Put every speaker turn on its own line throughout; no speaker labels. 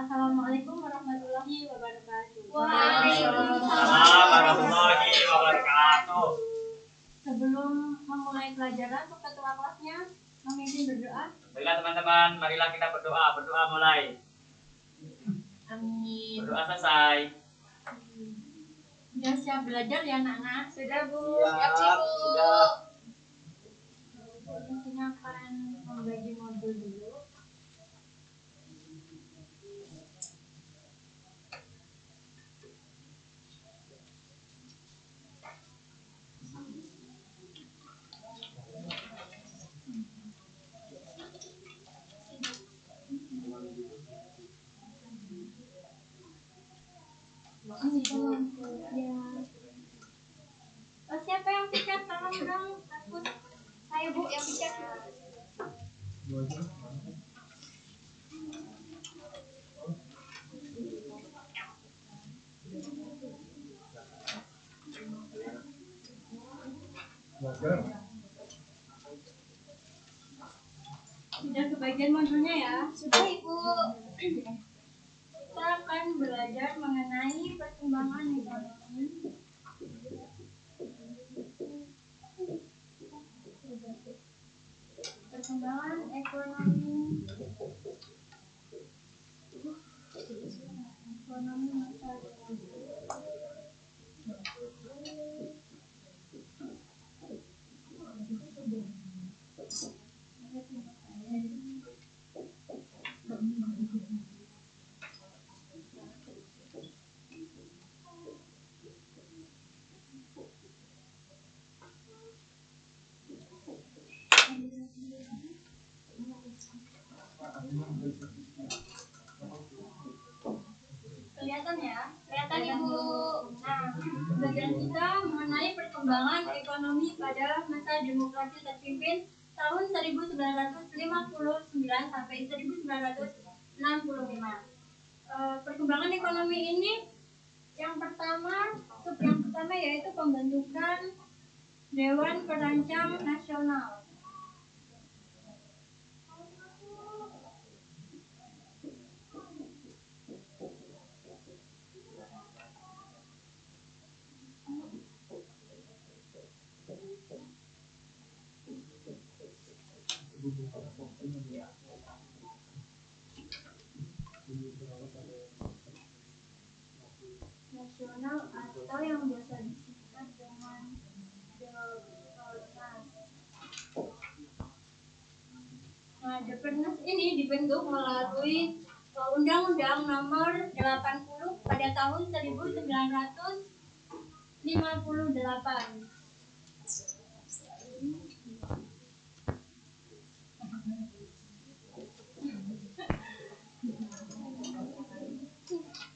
Assalamualaikum warahmatullahi wabarakatuh.
Waalaikumsalam warahmatullahi wabarakatuh.
Sebelum memulai pelajaran, ketua kelasnya memimpin berdoa.
Baiklah teman-teman, marilah kita berdoa. Berdoa mulai.
Amin.
Berdoa selesai.
Sudah siap belajar ya anak-anak?
Sudah Bu.
Siap,
Bu.
sudah.
Di sini akan membagi modul dulu. Siapa yang piket? Tolong dong, takut.
Saya Bu yang piket.
Sudah kebagian modulnya ya?
Sudah Ibu.
Kita akan belajar mengenai perkembangan ekonomi. Perkembangan ekonomi masa kelihatan ya?
Kelihatan Ibu.
Nah, bagian kita mengenai perkembangan ekonomi pada masa demokrasi terpimpin tahun 1959 sampai 1965. Perkembangan ekonomi ini yang pertama yaitu pembentukan Dewan Perancang Nasional. Nasional atau yang biasa disingkat dengan Depernas. Nah, Depernas ini dibentuk melalui Undang-Undang Nomor 80 pada tahun 1958.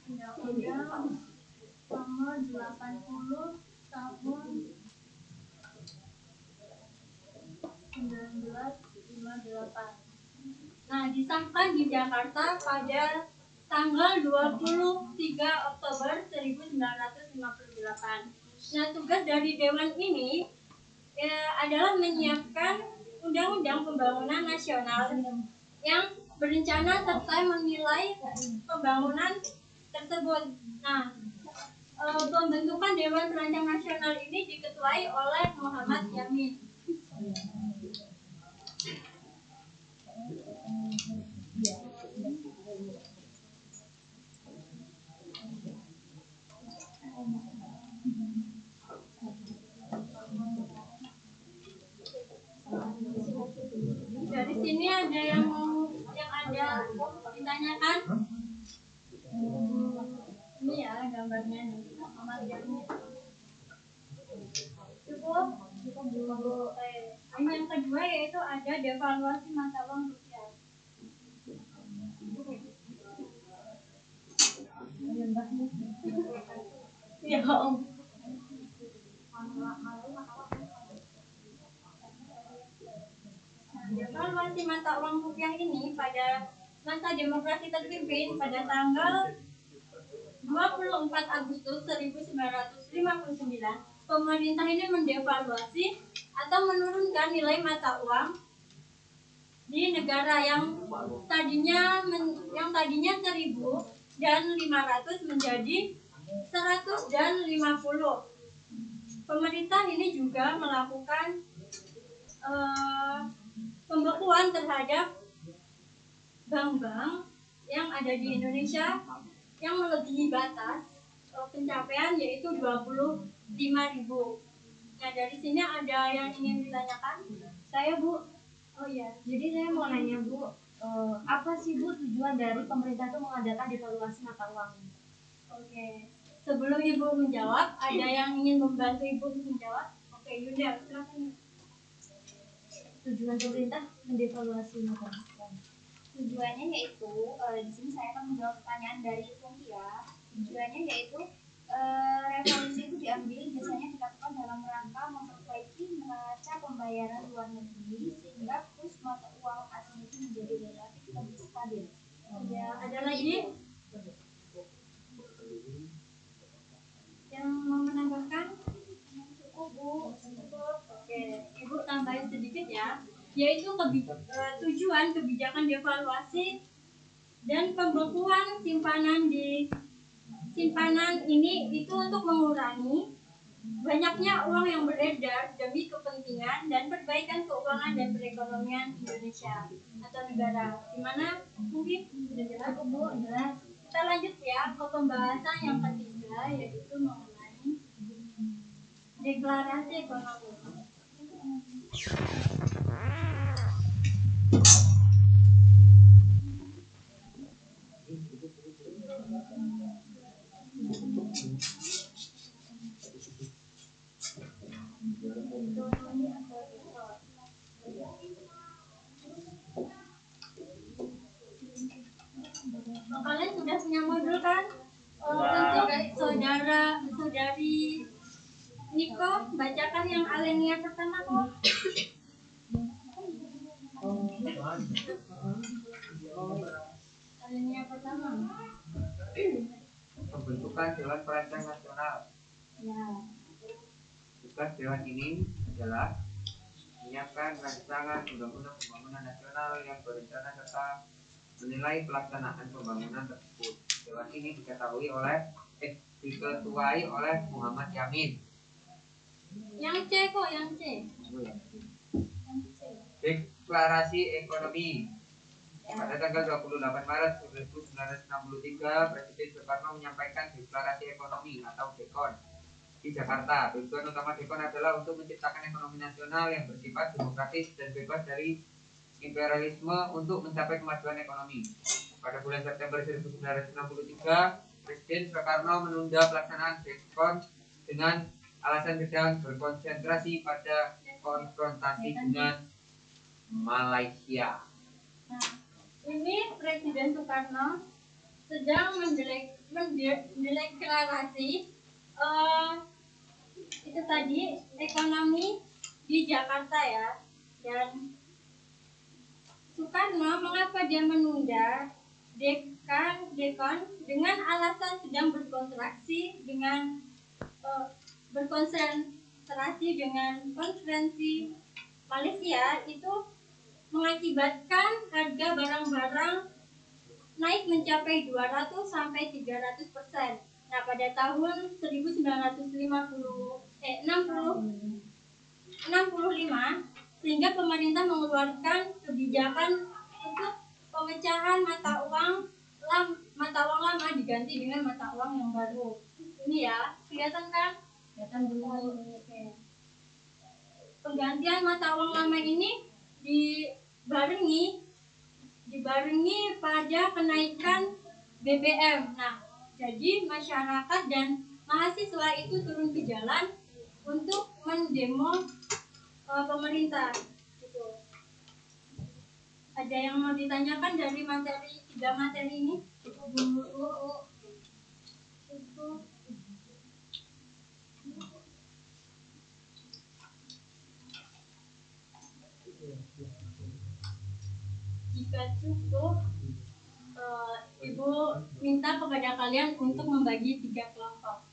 Undang-Undang Nomor 80 tahun 1958. Nah, disahkan di Jakarta pada tanggal 23 Oktober 1958. Nah, tugas dari Dewan ini adalah menyiapkan Undang-Undang Pembangunan Nasional yang berencana serta menilai pembangunan tersebut. Nah, pembentukan Dewan Perancang Nasional ini diketuai oleh Muhammad Yamin. Dari sini ada yang ada ditanyakan? Ini ya gambarnya nih, Muhammad Yamin. Cukup. Ini yang kedua yaitu ada devaluasi mata uang rupiah. Ya Om. Devaluasi mata uang rupiah ini pada masa demokrasi terpimpin pada tanggal 24 Agustus 1959, pemerintah ini mendevaluasi atau menurunkan nilai mata uang di negara yang tadinya 1.000 dan 500 menjadi 100 dan 50. Pemerintah ini juga melakukan pembekuan terhadap bank-bank yang ada di Indonesia yang melebihi batas pencapaian yaitu 25.000. Nah, dari sini ada yang ingin ditanyakan?
Saya Bu.
Oh iya.
Jadi saya mau nanya Bu, apa sih Bu tujuan dari pemerintah itu mengadakan devaluasi mata uang ini?
Oke. Sebelum Ibu menjawab, ada yang ingin membantu Ibu menjawab? Oke, Yunda, silakan.
Tujuan pemerintah mendevaluasi mata uang.
Tujuannya yaitu di sini saya akan menjawab pertanyaan dari Sofia. Tujuannya yaitu revolusi itu diambil biasanya dilakukan dalam rangka memperbaiki neraca pembayaran luar negeri sehingga kurs mata uang asing itu menjadi relatif lebih stabil.
Ya, ada lagi yang mau menambahkan?
Cukup Bu.
Cukup. Oke, Ibu tambahin sedikit ya, yaitu tujuan kebijakan devaluasi dan pembekuan simpanan ini itu untuk mengurangi banyaknya uang yang beredar demi kepentingan dan perbaikan keuangan dan perekonomian Indonesia atau negara. Gimana? Mungkin sudah jelas?
Bu, jelas.
Kita lanjut ya ke pembahasan yang ketiga, yaitu mengenai deklarasi ekonomi. Kalian sudah punya modul kan? Untuk saudari Niko, bacakan yang alinea pertama kok. Alinea pertama.
Pembentukan Dewan Perancang Nasional.
Ya.
Tugas Dewan ini adalah menyiapkan rancangan undang-undang pembangunan nasional yang berencana serta menilai pelaksanaan pembangunan tersebut. Dewan ini diketuai oleh Muhammad Yamin.
Yang C kok, yang C.
Deklarasi Ekonomi. Pada tanggal 28 Maret 1963, Presiden Soekarno menyampaikan Deklarasi Ekonomi atau DEKON di Jakarta. Tujuan utama DEKON adalah untuk menciptakan ekonomi nasional yang bersifat demokratis dan bebas dari imperialisme untuk mencapai kemajuan ekonomi. Pada bulan September 1963, Presiden Soekarno menunda pelaksanaan DEKON dengan alasan sedang berkonsentrasi pada konfrontasi dengan Malaysia.
Nah, ini Presiden Soekarno sedang mendeklarasi itu tadi ekonomi di Jakarta ya. Dan Soekarno mengapa dia menunda DEKON dengan alasan sedang berkonsentrasi dengan konferensi Malaysia itu mengakibatkan harga barang-barang naik mencapai 200 sampai 300%. Nah, pada tahun 1965 sehingga pemerintah mengeluarkan kebijakan untuk pemecahan mata uang lama diganti dengan mata uang yang baru. Ini ya, kelihatan kan? Kelihatan dulu. Oke. Penggantian mata uang lama ini dibarengi pada kenaikan BBM. Nah, jadi masyarakat dan mahasiswa itu turun ke jalan untuk mendemo pemerintah. Gitu. Ada yang mau ditanyakan dari tiga materi ini? Jika cukup, Ibu minta kepada kalian untuk membagi 3 kelompok.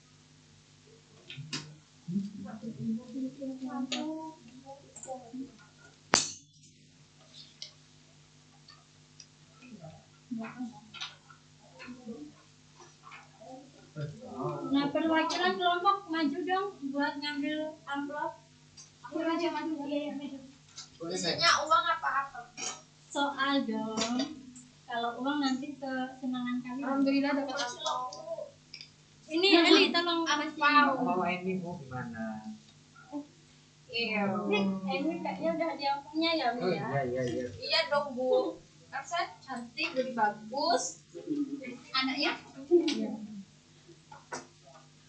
Nah, perwakilan kelompok maju dong buat ngambil amplop.
Aku aja maju.
Boleh nggak?
Isinya uang apa-apa.
Soal dong. Kalau uang nanti kesenangan kalian.
Alhamdulillah dapat amplop.
Ini Eli tolong
Angpau.
Mau ini bu gimana?
Iya.
Ini kayaknya udah diampunya ya, Bu
Oh
ya.
iya.
Iya dong Bu. Kan saya cantik, jadi bagus. Anaknya?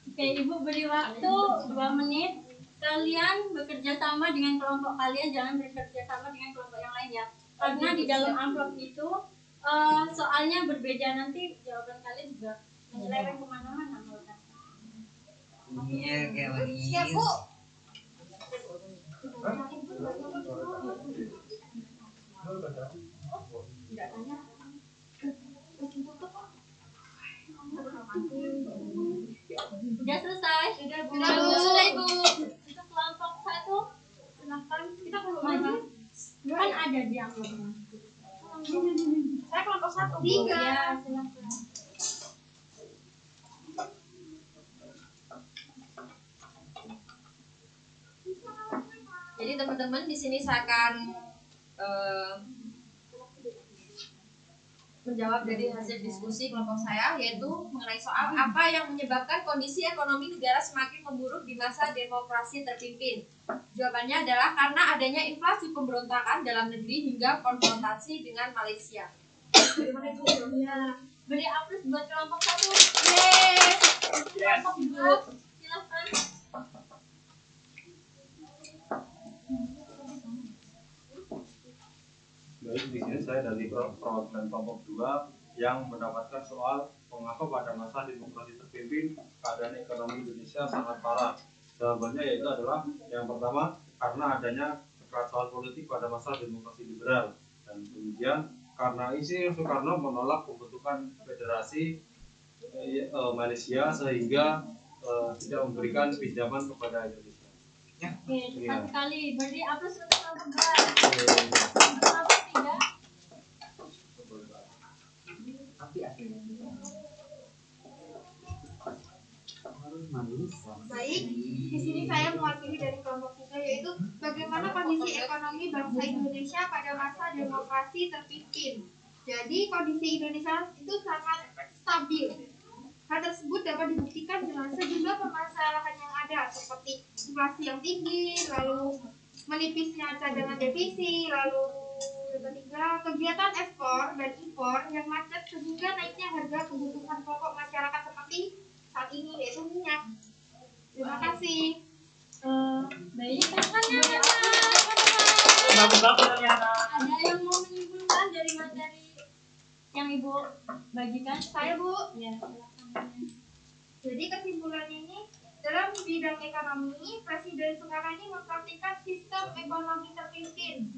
Oke, Ibu beri waktu 2 menit. Kalian bekerja sama dengan kelompok kalian, jangan bekerja sama dengan kelompok yang lain ya. Karena di dalam amplop itu soalnya berbeda, nanti jawaban kalian juga menyeleweng kemana-mana.
Iya kayak begini.
Siap Bu.
Udah selesai?
Sudah Bu.
Untuk kelompok 1, silakan. Kita perlu maju. Kan ada di amplopnya.
Saya kelompok 1.
Ya, silakan.
Jadi teman-teman di sini saya akan menjawab dari hasil diskusi kelompok saya, yaitu mengenai soal apa yang menyebabkan kondisi ekonomi negara semakin memburuk di masa demokrasi terpimpin. Jawabannya adalah karena adanya inflasi pemberontakan dalam negeri hingga konfrontasi dengan Malaysia. Bagaimana Ibu?
Ya, beri aplaus buat kelompok 1.
Yeay!
Kelompok 2, silakan.
Baik, di sini saya dari perwakilan kelompok 2 yang mendapatkan soal mengapa pada masa demokrasi terpimpin keadaan ekonomi Indonesia sangat parah. Jawabannya yaitu adalah yang pertama karena adanya kekacauan politik pada masa demokrasi liberal, dan kemudian karena Insinyur Soekarno menolak pembentukan federasi Malaysia sehingga tidak memberikan pinjaman kepada Indonesia.
Oke, cepat
Iya.
sekali. Beri aplaus untuk kelompok 2. Kelompok 3.
Tapi akhirnya harus manis.
Baik, di sini saya mewakili dari kelompok 3, yaitu bagaimana kondisi ekonomi bangsa Indonesia pada masa demokrasi terpimpin. Jadi kondisi Indonesia itu sangat stabil. Hal tersebut dapat dibuktikan dengan sejumlah permasalahan yang ada, seperti inflasi yang tinggi, lalu menipisnya cadangan devisi, lalu yang ketiga kegiatan ekspor dan impor yang macet sehingga naiknya harga kebutuhan pokok masyarakat seperti saat ini, yaitu minyak. Terima kasih.
Baik, beri aplaus.
Bagus banget ternyata.
Ada yang mau menyimpulkan dari materi yang Ibu bagikan?
Saya Bu.
Ya, silakan.
Jadi kesimpulannya ini, dalam bidang ekonomi, Presiden Soekarno ini mempraktikkan sistem ekonomi terpimpin.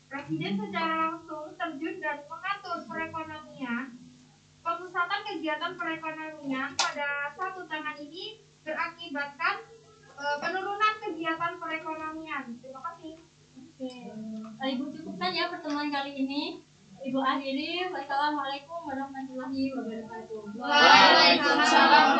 Presiden secara langsung terjun dan mengatur perekonomian. Pemusatan kegiatan perekonomian pada satu tangan ini berakibatkan penurunan kegiatan perekonomian. Terima kasih.
Oke, Ibu cukupkan ya pertemuan kali ini. Ibu akhiri. Wassalamualaikum warahmatullahi wabarakatuh.
Waalaikumsalam.